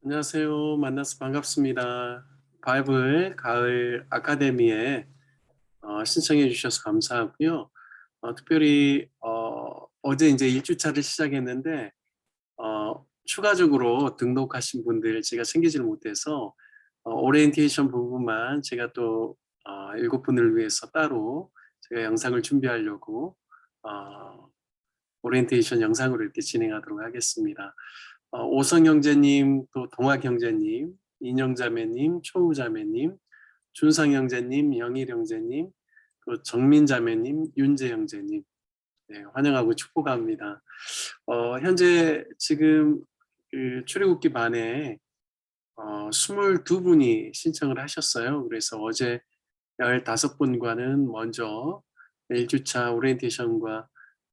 안녕하세요. 만나서 반갑습니다. 바이블 가을 아카데미에 신청해 주셔서 감사하고요. 특별히 어제 이제 1주차를 시작했는데 추가적으로 등록하신 분들 제가 챙기지를 못해서 오리엔테이션 부분만 제가 또 7분을 위해서 따로 제가 영상을 준비하려고 어 오리엔테이션 영상으로 이렇게 진행하도록 하겠습니다. 오성 형제님, 또 동학 형제님, 인영 자매님, 초우 자매님, 준상 형제님, 영일 형제님, 또 정민 자매님, 윤재 형제님, 네, 환영하고 축복합니다. 현재 지금 그 출애굽기 반에 22분이 신청을 하셨어요. 그래서 어제 15분과는 먼저 1주차 오리엔테이션과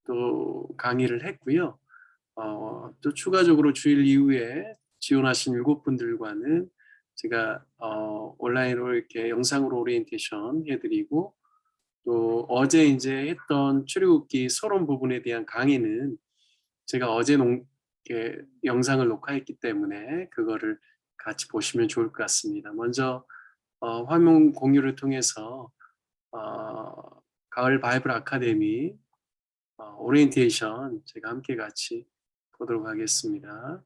또 강의를 했고요. 또 추가적으로 주일 이후에 지원하신 7분들과는 제가 온라인으로 이렇게 영상으로 오리엔테이션 해드리고, 또 어제 이제 했던 출애굽기 서론 부분에 대한 강의는 제가 어제 이렇게 영상을 녹화했기 때문에 그거를 같이 보시면 좋을 것 같습니다. 먼저 화면 공유를 통해서 가을 바이블 아카데미 오리엔테이션 제가 함께 같이 보도록 하겠습니다.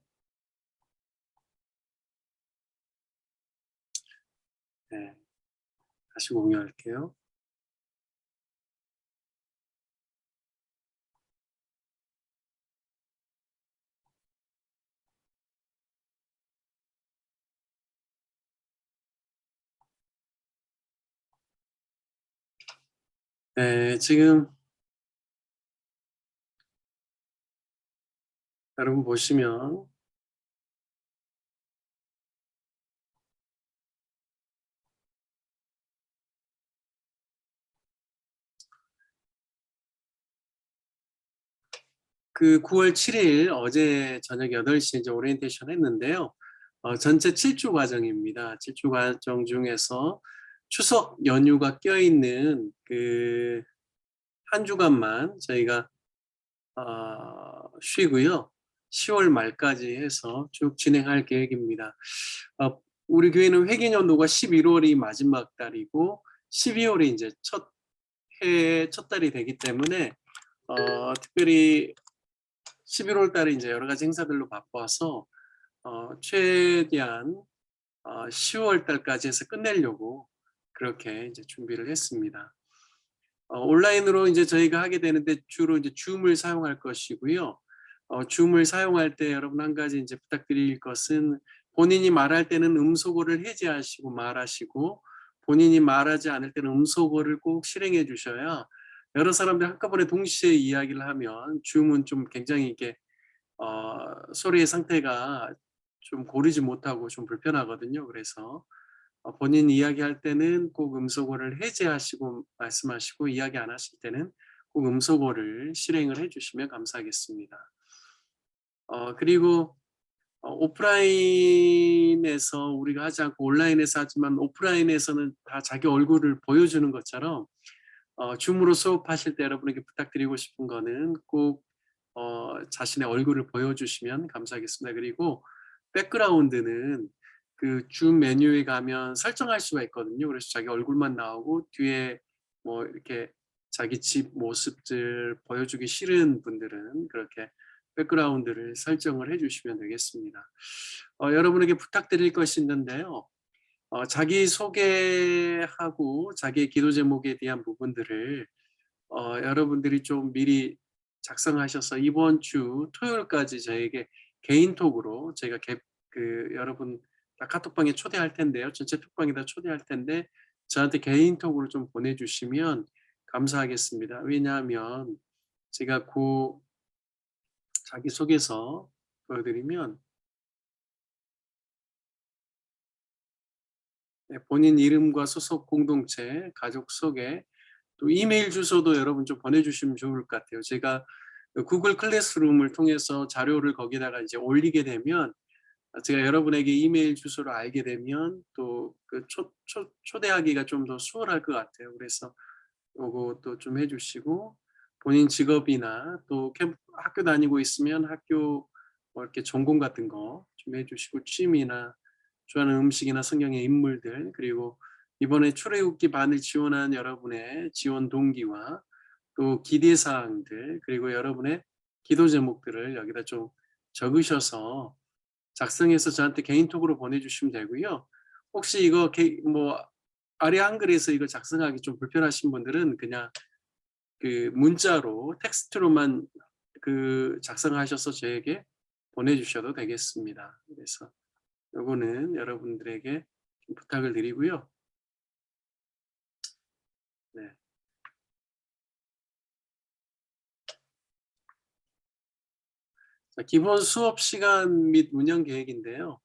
네, 다시 공유할게요. 네, 지금 여러분 보시면 그 9월 7일 어제 저녁 8시에 이제 오리엔테이션 했는데요. 전체 7주 과정입니다. 7주 과정 중에서 추석 연휴가 껴있는 그 한 주간만 저희가 쉬고요. 10월 말까지 해서 쭉 진행할 계획입니다. 우리 교회는 회계연도가 11월이 마지막 달이고 12월이 이제 첫 달이 되기 때문에 특별히 11월 달에 이제 여러 가지 행사들로 바빠서 최대한 10월 달까지 해서 끝내려고 그렇게 이제 준비를 했습니다. 온라인으로 이제 저희가 하게 되는데 주로 이제 줌을 사용할 것이고요. 줌을 사용할 때 여러분 한 가지 이제 부탁드릴 것은 본인이 말할 때는 음소거를 해제하시고 말하시고, 본인이 말하지 않을 때는 음소거를 꼭 실행해 주셔야 여러 사람들 한꺼번에 동시에 이야기를 하면 줌은 좀 굉장히 이게 소리의 상태가 좀 고르지 못하고 좀 불편하거든요. 그래서 본인 이야기할 때는 꼭 음소거를 해제하시고 말씀하시고, 이야기 안 하실 때는 꼭 음소거를 실행을 해 주시면 감사하겠습니다. 그리고 오프라인에서 우리가 하지 않고 온라인에서 하지만 오프라인에서는 다 자기 얼굴을 보여주는 것처럼 줌으로 수업하실 때 여러분에게 부탁드리고 싶은 거는 꼭 자신의 얼굴을 보여주시면 감사하겠습니다. 그리고 백그라운드는 그 줌 메뉴에 가면 설정할 수가 있거든요. 그래서 자기 얼굴만 나오고 뒤에 뭐 이렇게 자기 집 모습들 보여주기 싫은 분들은 그렇게 백그라운드를 설정을 해 주시면 되겠습니다. 여러분에게 부탁드릴 것이 있는데요. 자기소개하고 자기의 기도 제목에 대한 부분들을 여러분들이 좀 미리 작성하셔서 이번 주 토요일까지 저에게 개인톡으로 제가 여러분 다 카톡방에 초대할 텐데요. 전체 톡방에 다 초대할 텐데 저한테 개인톡으로 좀 보내주시면 감사하겠습니다. 왜냐하면 제가 자기소개서 보여드리면, 네, 본인 이름과 소속 공동체, 가족 소개, 또 이메일 주소도 여러분 좀 보내주시면 좋을 것 같아요. 제가 그 구글 클래스룸을 통해서 자료를 거기다가 이제 올리게 되면 제가 여러분에게 이메일 주소를 알게 되면 또 그 초대하기가 좀 더 수월할 것 같아요. 그래서 요것도 좀 해주시고, 본인 직업이나 또 학교 다니고 있으면 학교 뭐 이렇게 전공 같은 거 좀 해주시고 취미나 좋아하는 음식이나 성경의 인물들 그리고 이번에 출애굽기 반을 지원한 여러분의 지원 동기와 또 기대 사항들 그리고 여러분의 기도 제목들을 여기다 좀 적으셔서 작성해서 저한테 개인톡으로 보내주시면 되고요. 혹시 이거 뭐 아래 한글에서 이거 작성하기 좀 불편하신 분들은 그냥 그 문자로 텍스트로만 그 작성하셔서 저에게 보내주셔도 되겠습니다. 그래서 요거는 여러분들에게 좀 부탁을 드리고요. 네. 자, 기본 수업 시간 및 운영 계획인데요.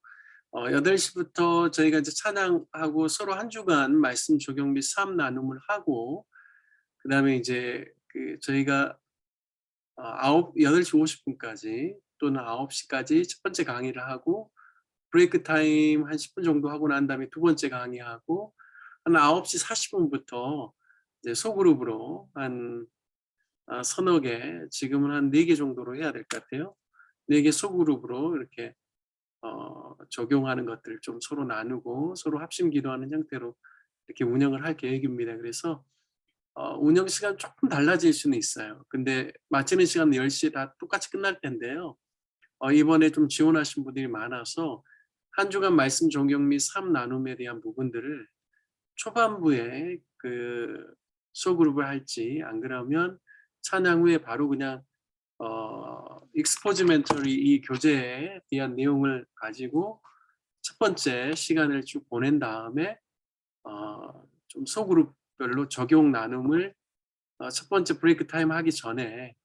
8시부터 저희가 이제 찬양하고 서로 한 주간 말씀 적용 및 삶 나눔을 하고 그다음에 이제 그 저희가 8시 50분까지 또는 9시까지 첫 번째 강의를 하고 브레이크 타임 한 10분 정도 하고 난 다음에 두 번째 강의하고 한 9시 40분부터 이제 소그룹으로 한 서너 개, 지금은 한 4개 정도로 해야 될 것 같아요. 4개 소그룹으로 이렇게 적용하는 것들 좀 서로 나누고 서로 합심 기도하는 형태로 이렇게 운영을 할 계획입니다. 그래서 운영 시간 조금 달라질 수는 있어요. 근데 마치는 시간은 10시에 다 똑같이 끝날 텐데요. 이번에 좀 지원하신 분들이 많아서 한 주간 말씀 적용 및 삶 나눔에 대한 부분들을 초반부에 그 소그룹을 할지 안 그러면 찬양 후에 바로 그냥 익스포즈멘터리 이 교재에 대한 내용을 가지고 첫 번째 시간을 쭉 보낸 다음에 좀 소그룹별로 적용 나눔을 첫 번째 브레이크 타임 하기 전에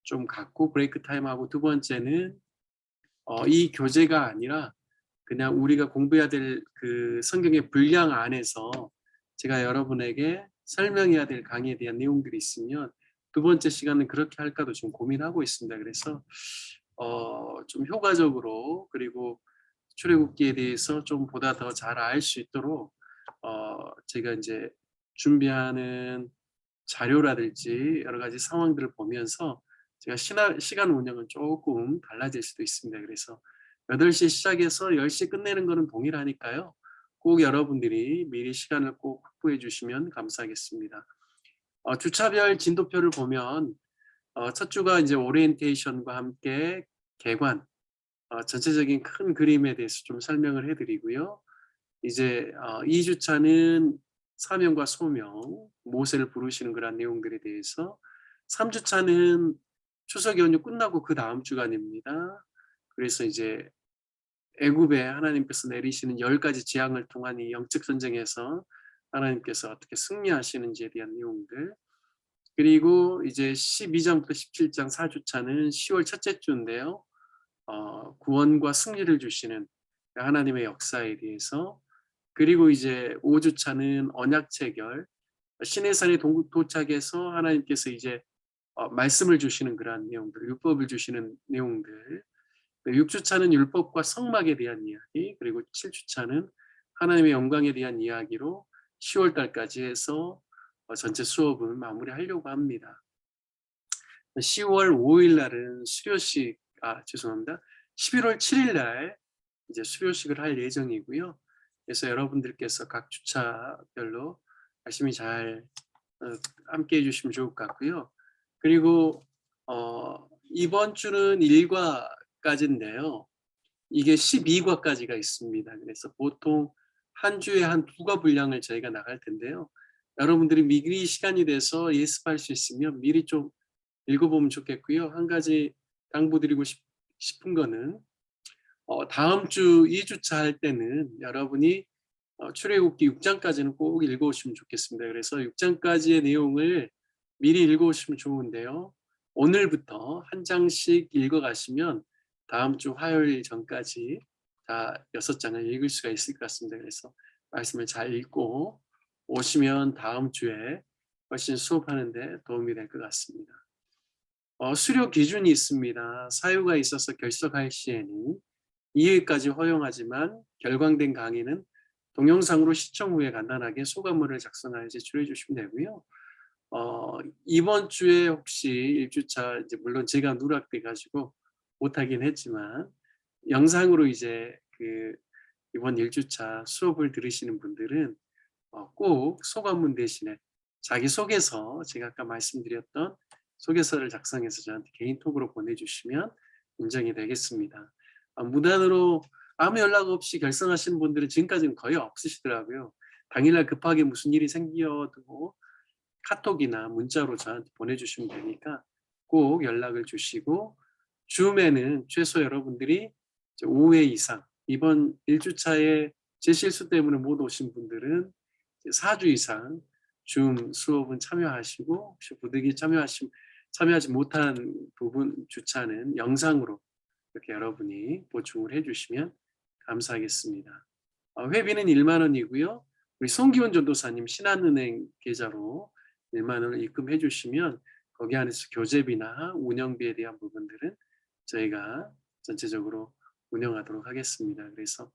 좀 갖고 브레이크 타임 하고 두 번째는 이 교재가 아니라 그냥 우리가 공부해야 될 그 성경의 분량 안에서 제가 여러분에게 설명해야 될 강의에 대한 내용들이 있으면 두 번째 시간은 그렇게 할까도 지금 고민하고 있습니다. 그래서 좀 효과적으로 그리고 출애굽기에 대해서 좀 보다 더 잘 알 수 있도록 제가 이제 준비하는 자료라든지 여러 가지 상황들을 보면서 제가 시간 운영은 조금 달라질 수도 있습니다. 그래서 8시 시작해서 10시 끝내는 거는 동일하니까요. 꼭 여러분들이 미리 시간을 꼭 확보해 주시면 감사하겠습니다. 주차별 진도표를 보면 첫 주가 이제 오리엔테이션과 함께 개관, 전체적인 큰 그림에 대해서 좀 설명을 해드리고요. 이제 2주차는 사명과 소명, 모세를 부르시는 그런 내용들에 대해서 3주차는 추석 연휴 끝나고 그 다음 주간입니다. 그래서 이제 애굽에 하나님께서 내리시는 10가지 재앙을 통한 이 영적 전쟁에서 하나님께서 어떻게 승리하시는지에 대한 내용들 그리고 이제 12장부터 17장 4주차는 10월 첫째 주인데요. 구원과 승리를 주시는 하나님의 역사에 대해서 그리고 이제 5주차는 언약 체결 시내산에 도착해서 하나님께서 이제 말씀을 주시는 그러한 내용들 율법을 주시는 내용들 6주차는 율법과 성막에 대한 이야기 그리고 7주차는 하나님의 영광에 대한 이야기로 10월 달까지 해서 전체 수업을 마무리하려고 합니다. 10월 5일 날은 수료식 죄송합니다. 11월 7일 날 이제 수료식을 할 예정이고요. 그래서 여러분들께서 각 주차별로 열심히 잘 함께 해주시면 좋을 것 같고요. 그리고 이번 주는 1과까지인데요. 이게 12과까지가 있습니다. 그래서 보통 한 주에 한 2과 분량을 저희가 나갈 텐데요. 여러분들이 미리 시간이 돼서 예습할 수 있으면 미리 좀 읽어보면 좋겠고요. 한 가지 당부드리고 싶은 거는 다음 주 2주차 할 때는 여러분이 출애굽기 6장까지는 꼭 읽어오시면 좋겠습니다. 그래서 6장까지의 내용을 미리 읽어오시면 좋은데요. 오늘부터 한 장씩 읽어가시면 다음 주 화요일 전까지 다 6장을 읽을 수가 있을 것 같습니다. 그래서 말씀을 잘 읽고 오시면 다음 주에 훨씬 수업하는 데 도움이 될 것 같습니다. 수료 기준이 있습니다. 사유가 있어서 결석할 시에는 2회까지 허용하지만 결광된 강의는 동영상으로 시청 후에 간단하게 소감문을 작성하여 제출해 주시면 되고요. 이번 주에 혹시 1주차 이제 물론 제가 누락돼 가지고 못하긴 했지만 영상으로 이제 이번 1주차 수업을 들으시는 분들은 꼭 소감문 대신에 자기소개서, 제가 아까 말씀드렸던 소개서를 작성해서 저한테 개인톡으로 보내주시면 인정이 되겠습니다. 무단으로 아무 연락 없이 결성하시는 분들은 지금까지는 거의 없으시더라고요. 당일날 급하게 무슨 일이 생겨도 카톡이나 문자로 저한테 보내주시면 되니까 꼭 연락을 주시고, 줌에는 최소 여러분들이 5회 이상, 이번 1주차에 제 실수 때문에 못 오신 분들은 4주 이상 줌 수업은 참여하시고, 혹시 부득이 참여하지 못한 부분 주차는 영상으로 이렇게 여러분이 보충을 해주시면 감사하겠습니다. 회비는 1만 원이고요. 우리 송기훈 전도사님 신한은행 계좌로 1만 원을 입금해 주시면 거기 안에서 교재비나 운영비에 대한 부분들은 저희가 전체적으로 운영하도록 하겠습니다. 그래서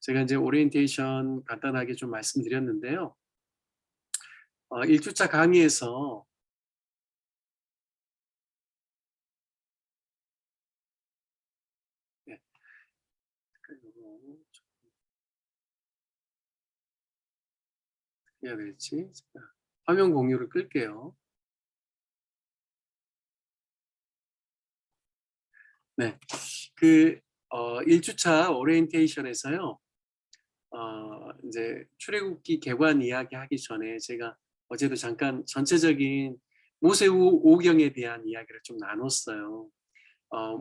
제가 이제 오리엔테이션 간단하게 좀 말씀드렸는데요. 1주차 강의에서 네. 어떻게 해야 될지 화면 공유를 끌게요. 네. 1주차 오리엔테이션에서요. 이제 출애굽기 개관 이야기 하기 전에 제가 어제도 잠깐 전체적인 모세오경에 대한 이야기를 좀 나눴어요.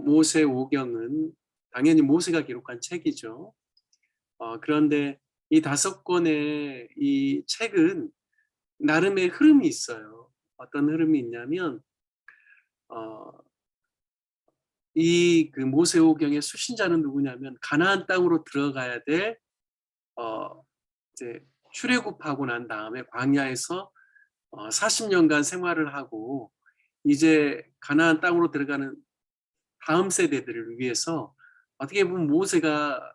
모세오경은 당연히 모세가 기록한 책이죠. 그런데 이 5권의 이 책은 나름의 흐름이 있어요. 어떤 흐름이 있냐면 어 모세오경의 수신자는 누구냐면 가나안 땅으로 들어가야 될 이제 출애굽하고 난 다음에 광야에서 40년간 생활을 하고 이제 가나안 땅으로 들어가는 다음 세대들을 위해서 어떻게 보면 모세가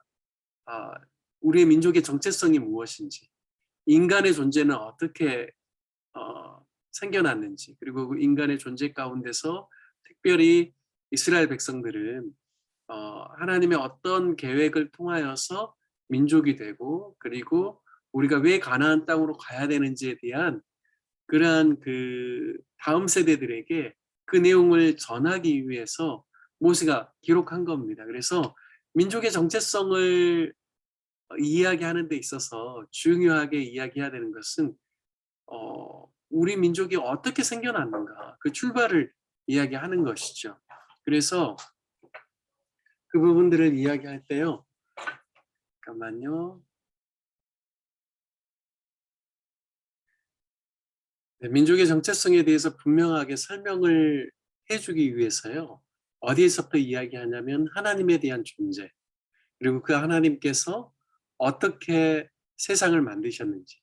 우리의 민족의 정체성이 무엇인지, 인간의 존재는 어떻게 생겨났는지, 그리고 그 인간의 존재 가운데서 특별히 이스라엘 백성들은 하나님의 어떤 계획을 통하여서 민족이 되고, 그리고 우리가 왜 가나안 땅으로 가야 되는지에 대한 그러한 다음 세대들에게 그 내용을 전하기 위해서 모세가 기록한 겁니다. 그래서 민족의 정체성을 이야기하는 데 있어서 중요하게 이야기해야 되는 것은 우리 민족이 어떻게 생겨났는가, 그 출발을 이야기하는 것이죠. 그래서 그 부분들을 이야기할 때요. 잠깐만요. 네, 민족의 정체성에 대해서 분명하게 설명을 해주기 위해서요. 어디에서부터 이야기하냐면 하나님에 대한 존재, 그리고 그 하나님께서 어떻게 세상을 만드셨는지,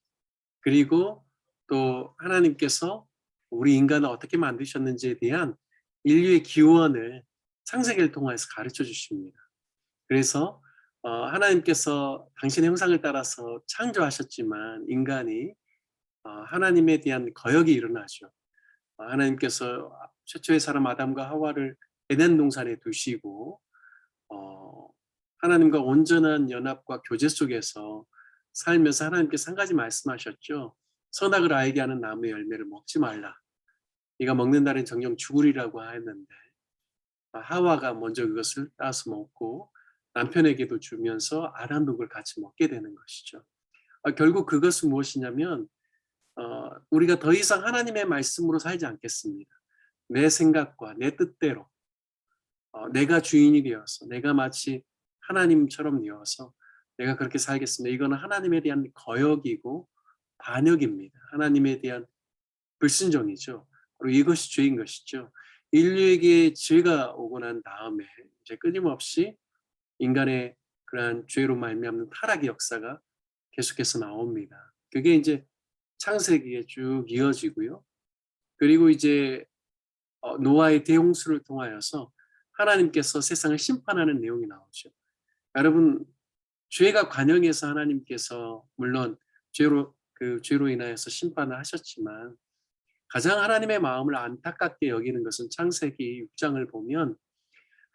그리고 또 하나님께서 우리 인간을 어떻게 만드셨는지에 대한 인류의 기원을 창세기를 통해서 가르쳐 주십니다. 그래서 하나님께서 당신의 형상을 따라서 창조하셨지만 인간이 하나님에 대한 거역이 일어나죠. 하나님께서 최초의 사람 아담과 하와를 에덴 동산에 두시고 하나님과 온전한 연합과 교제 속에서 살면서 하나님께서 한 가지 말씀하셨죠. 선악을 알게 하는 나무의 열매를 먹지 말라. 네가 먹는 날엔 정녕 죽으리라고 하였는데 하와가 먼저 그것을 따서 먹고 남편에게도 주면서 아람육을 같이 먹게 되는 것이죠. 결국 그것은 무엇이냐면 우리가 더 이상 하나님의 말씀으로 살지 않겠습니다. 내 생각과 내 뜻대로 내가 주인이 되어서, 내가 마치 하나님처럼 되어서 내가 그렇게 살겠습니다. 이거는 하나님에 대한 거역이고 반역입니다. 하나님에 대한 불순종이죠. 그리고 이것이 죄인 것이죠. 인류에게 죄가 오고 난 다음에 이제 끊임없이 인간의 그러한 죄로 말미암는 타락의 역사가 계속해서 나옵니다. 그게 이제 창세기에 쭉 이어지고요. 그리고 이제 노아의 대홍수를 통하여서 하나님께서 세상을 심판하는 내용이 나오죠. 여러분, 죄가 관영해서 하나님께서 물론 죄로 인하여서 심판을 하셨지만 가장 하나님의 마음을 안타깝게 여기는 것은 창세기 6장을 보면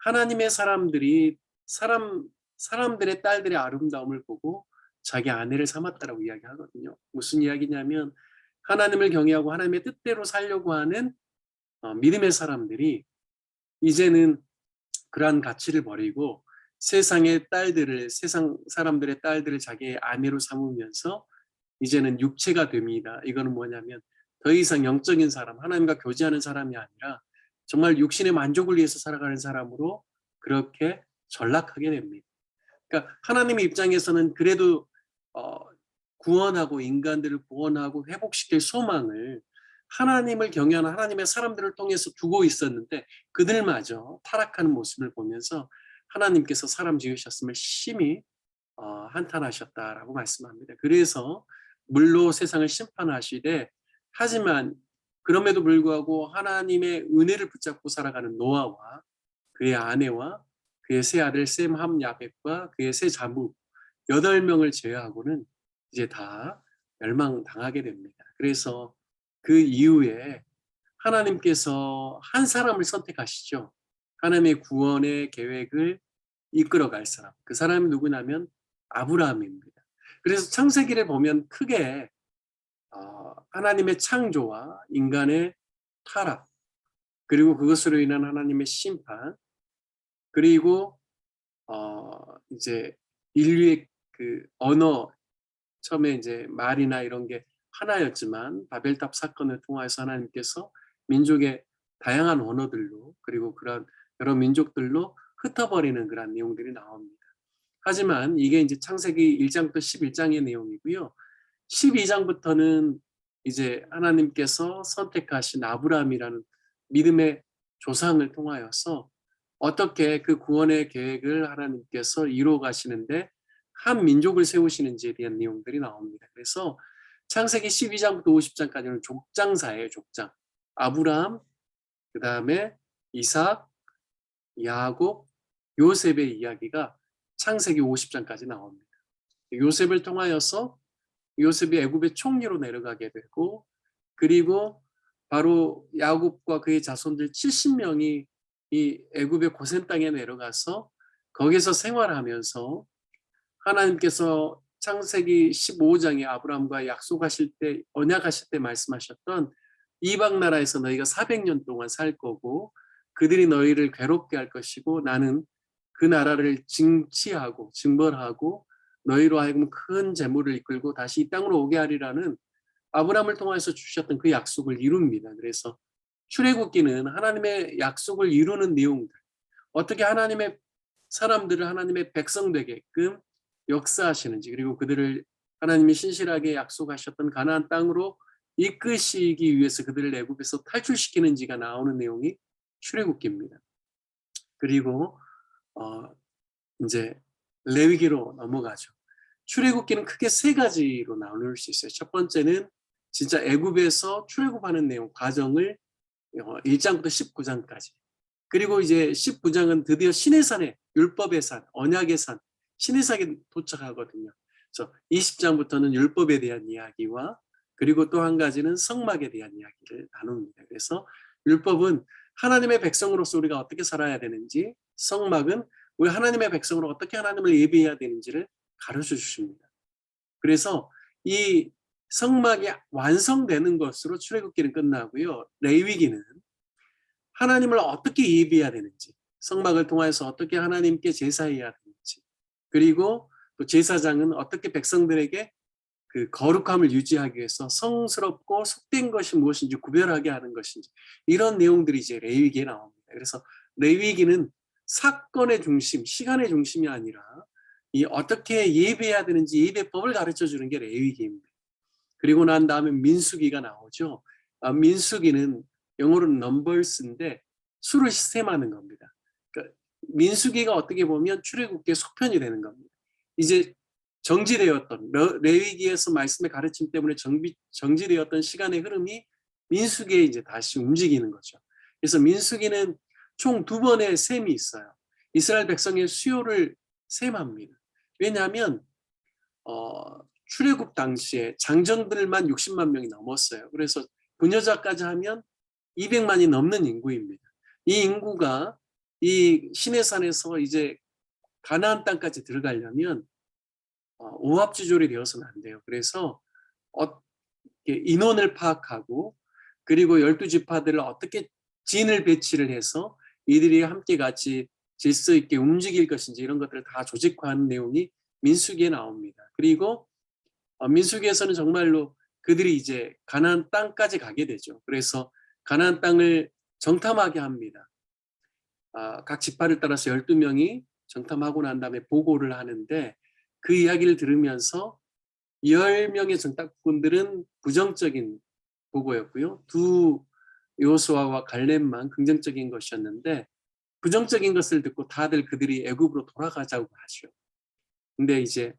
하나님의 사람들이 사람들의 딸들의 아름다움을 보고 자기 아내를 삼았다라고 이야기하거든요. 무슨 이야기냐면 하나님을 경외하고 하나님의 뜻대로 살려고 하는 믿음의 사람들이 이제는 그러한 가치를 버리고 세상 사람들의 딸들을 자기의 아내로 삼으면서 이제는 육체가 됩니다. 이거는 뭐냐면 더 이상 영적인 사람, 하나님과 교제하는 사람이 아니라 정말 육신의 만족을 위해서 살아가는 사람으로 그렇게 전락하게 됩니다. 그러니까 하나님의 입장에서는 그래도 어, 구원하고 인간들을 구원하고 회복시킬 소망을 하나님을 경외하는 하나님의 사람들을 통해서 두고 있었는데 그들마저 타락하는 모습을 보면서 하나님께서 사람 지으셨음을 심히 한탄하셨다라고 말씀합니다. 그래서 물로 세상을 심판하시되 하지만 그럼에도 불구하고 하나님의 은혜를 붙잡고 살아가는 노아와 그의 아내와 그의 세 아들 셈, 함, 야벳과 그의 세 자부 8명을 제외하고는 이제 다 멸망당하게 됩니다. 그래서 그 이후에 하나님께서 한 사람을 선택하시죠. 하나님의 구원의 계획을 이끌어갈 사람. 그 사람이 누구냐면 아브라함입니다. 그래서 창세기를 보면 크게 하나님의 창조와 인간의 타락, 그리고 그것으로 인한 하나님의 심판, 그리고 이제 인류의 그 언어, 처음에 이제 말이나 이런 게 하나였지만 바벨탑 사건을 통해서 하나님께서 민족의 다양한 언어들로 그리고 그런 여러 민족들로 흩어버리는 그런 내용들이 나옵니다. 하지만 이게 이제 창세기 1장부터 11장의 내용이고요. 12장부터는 이제 하나님께서 선택하신 아브라함이라는 믿음의 조상을 통하여서 어떻게 그 구원의 계획을 하나님께서 이루어 가시는데 한 민족을 세우시는지에 대한 내용들이 나옵니다. 그래서 창세기 12장부터 50장까지는 족장사예요, 족장. 아브라함, 그 다음에 이삭, 야곱, 요셉의 이야기가 창세기 50장까지 나옵니다. 요셉을 통하여서 요셉이 애굽의 총리로 내려가게 되고, 그리고 바로 야곱과 그의 자손들 70명이 이 애굽의 고센 땅에 내려가서 거기서 생활하면서 하나님께서 창세기 15장에 아브라함과 약속하실 때, 언약하실 때 말씀하셨던 이방 나라에서 너희가 400년 동안 살 거고 그들이 너희를 괴롭게 할 것이고 나는 그 나라를 징치하고 징벌하고 너희로 하여금 큰 재물을 이끌고 다시 이 땅으로 오게 하리라는 아브라함을 통해서 주셨던 그 약속을 이룹니다. 그래서 출애굽기는 하나님의 약속을 이루는 내용들, 어떻게 하나님의 사람들을 하나님의 백성 되게끔 역사하시는지, 그리고 그들을 하나님이 신실하게 약속하셨던 가나안 땅으로 이끄시기 위해서 그들을 애굽에서 탈출시키는지가 나오는 내용이 출애굽기입니다. 그리고 이제 레위기로 넘어가죠. 출애굽기는 크게 세 가지로 나눌 수 있어요. 첫 번째는 진짜 애굽에서 출애굽하는 내용 과정을 1장부터 19장까지. 그리고 이제 19장은 드디어 시내산에 율법의 산, 언약의 산, 시내산에 도착하거든요. 그래서 20장부터는 율법에 대한 이야기와 그리고 또 한 가지는 성막에 대한 이야기를 나눕니다. 그래서 율법은 하나님의 백성으로서 우리가 어떻게 살아야 되는지, 성막은 우리 하나님의 백성으로 어떻게 하나님을 예배해야 되는지를 가르쳐 주십니다. 그래서 이 성막이 완성되는 것으로 출애굽기는 끝나고요. 레위기는 하나님을 어떻게 예배해야 되는지, 성막을 통해서 어떻게 하나님께 제사해야 되는지, 그리고 또 제사장은 어떻게 백성들에게 그 거룩함을 유지하기 위해서 성스럽고 속된 것이 무엇인지 구별하게 하는 것인지, 이런 내용들이 이제 레위기에 나옵니다. 그래서 레위기는 사건의 중심, 시간의 중심이 아니라 이 어떻게 예배해야 되는지 예배법을 가르쳐 주는 게 레위기입니다. 그리고 난 다음에 민수기가 나오죠. 민수기는 영어로는 넘버스인데 수를 셈하는 겁니다. 그러니까 민수기가 어떻게 보면 출애굽기의 속편이 되는 겁니다. 이제 정지되었던 레위기에서 말씀의 가르침 때문에 정지되었던 시간의 흐름이 민수기에 이제 다시 움직이는 거죠. 그래서 민수기는 총 2번의 셈이 있어요. 이스라엘 백성의 수요를 셈합니다. 왜냐하면 출애굽 당시에 장정들만 60만 명이 넘었어요. 그래서 부녀자까지 하면 200만이 넘는 인구입니다. 이 인구가 이 시내산에서 이제 가나안 땅까지 들어가려면 오합지졸이 되어서는 안 돼요. 그래서 인원을 파악하고 그리고 12지파들을 어떻게 진을 배치를 해서 이들이 함께 같이 질서 있게 움직일 것인지 이런 것들을 다 조직화하는 내용이 민수기에 나옵니다. 그리고 민수기에서는 정말로 그들이 이제 가나안 땅까지 가게 되죠. 그래서 가나안 땅을 정탐하게 합니다. 각 지파를 따라서 12명이 정탐하고 난 다음에 보고를 하는데 그 이야기를 들으면서 10명의 정탐꾼들은 부정적인 보고였고요. 두 여호수아와 갈렙만 긍정적인 것이었는데 부정적인 것을 듣고 다들 그들이 애굽으로 돌아가자고 하죠. 근데 이제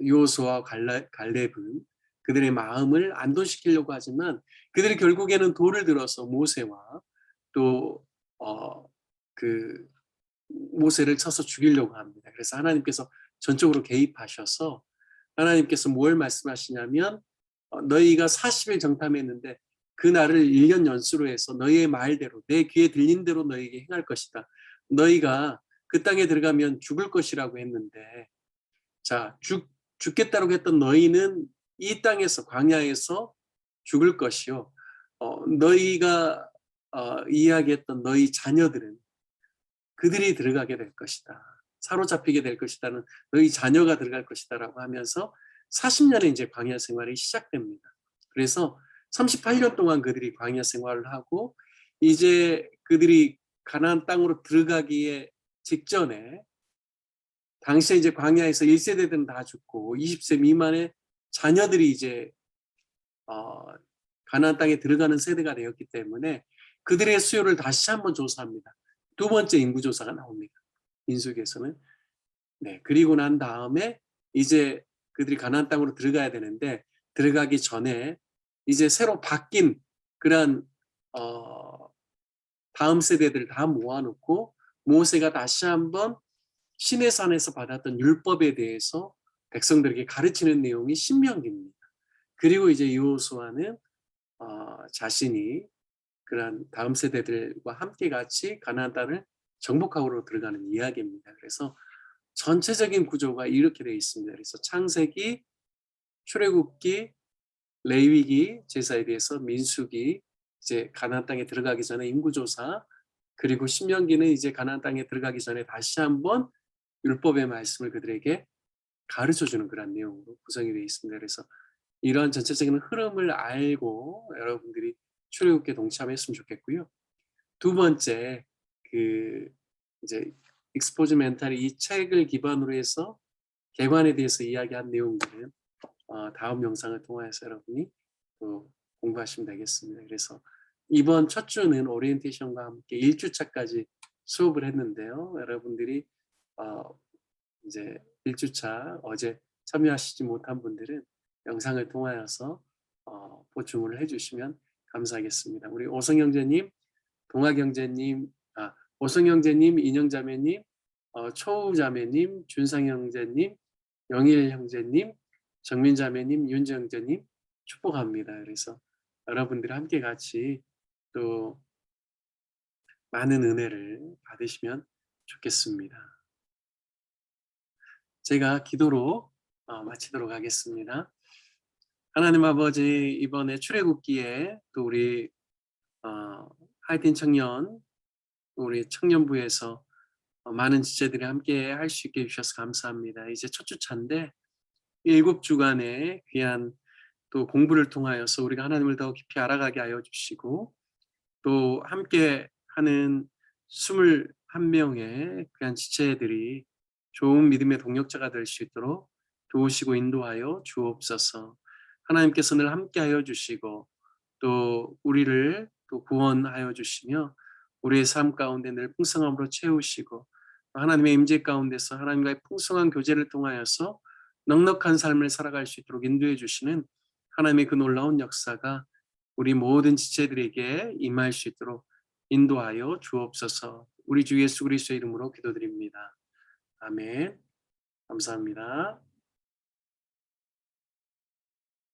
여호수아와 갈렙은 그들의 마음을 안도시키려고 하지만 그들이 결국에는 돌을 들어서 모세와 또 그 모세를 쳐서 죽이려고 합니다. 그래서 하나님께서 전적으로 개입하셔서 하나님께서 뭘 말씀하시냐면 너희가 40일 정탐했는데 그 날을 1년 연수로 해서 너희의 말대로 내 귀에 들린 대로 너희에게 행할 것이다. 너희가 그 땅에 들어가면 죽을 것이라고 했는데 자 죽겠다고 했던 너희는 이 땅에서 광야에서 죽을 것이요. 너희가 이야기했던 너희 자녀들은 그들이 들어가게 될 것이다. 사로잡히게 될 것이다는 너희 자녀가 들어갈 것이다라고 하면서 40년의 이제 광야 생활이 시작됩니다. 그래서 38년 동안 그들이 광야 생활을 하고 이제 그들이 가나안 땅으로 들어가기에 직전에 당시에 이제 광야에서 1세대들은 다 죽고 20세 미만의 자녀들이 이제 가나안 땅에 들어가는 세대가 되었기 때문에 그들의 수요를 다시 한번 조사합니다. 두 번째 인구조사가 나옵니다. 민수기에서는. 네, 그리고 난 다음에 이제 그들이 가나안 땅으로 들어가야 되는데 들어가기 전에 이제 새로 바뀐 그런 다음 세대들을 다 모아놓고 모세가 다시 한번 시내산에서 받았던 율법에 대해서 백성들에게 가르치는 내용이 신명기입니다. 그리고 이제 여호수아는 자신이 그런 다음 세대들과 함께 같이 가나안 땅을 정복하고 들어가는 이야기입니다. 그래서 전체적인 구조가 이렇게 되어 있습니다. 그래서 창세기, 출애굽기, 레위기, 제사에 대해서 민수기, 이제 가나안 땅에 들어가기 전에 인구조사, 그리고 신명기는 이제 가나안 땅에 들어가기 전에 다시 한번 율법의 말씀을 그들에게 가르쳐주는 그런 내용으로 구성이 되어 있습니다. 그래서 이런 전체적인 흐름을 알고 여러분들이 출애굽기에 동참했으면 좋겠고요. 두 번째, 그 이제 익스포즈 멘탈이 이 책을 기반으로 해서 개관에 대해서 이야기한 내용들은 다음 영상을 통해서 여러분이 또 공부하시면 되겠습니다. 그래서 이번 첫 주는 오리엔테이션과 함께 1주차까지 수업을 했는데요. 여러분들이 이제 1주차 어제 참여하시지 못한 분들은 영상을 통하여서 보충을 해주시면 감사하겠습니다. 우리 오성형제님, 동아경제님, 오성형제님, 인형자매님, 초우자매님, 준상형제님, 영일형제님, 정민자매님, 윤정자님 축복합니다. 그래서 여러분들이 함께 같이 또 많은 은혜를 받으시면 좋겠습니다. 제가 기도로 마치도록 하겠습니다. 하나님 아버지, 이번에 출애굽기에 또 우리 하이틴 청년, 우리 청년부에서 많은 지체들이 함께 할 수 있게 해주셔서 감사합니다. 이제 첫 주차인데 7주간의 귀한 또 공부를 통하여서 우리가 하나님을 더 깊이 알아가게 하여 주시고 또 함께 하는 21명의 귀한 지체들이 좋은 믿음의 동역자가 될 수 있도록 도우시고 인도하여 주옵소서. 하나님께서 늘 함께하여 주시고 또 우리를 또 구원하여 주시며 우리의 삶 가운데 늘 풍성함으로 채우시고 하나님의 임재 가운데서 하나님과의 풍성한 교제를 통하여서 넉넉한 삶을 살아갈 수 있도록 인도해 주시는 하나님의 그 놀라운 역사가 우리 모든 지체들에게 임할 수 있도록 인도하여 주옵소서. 우리 주 예수 그리스도의 이름으로 기도드립니다. 아멘. 감사합니다.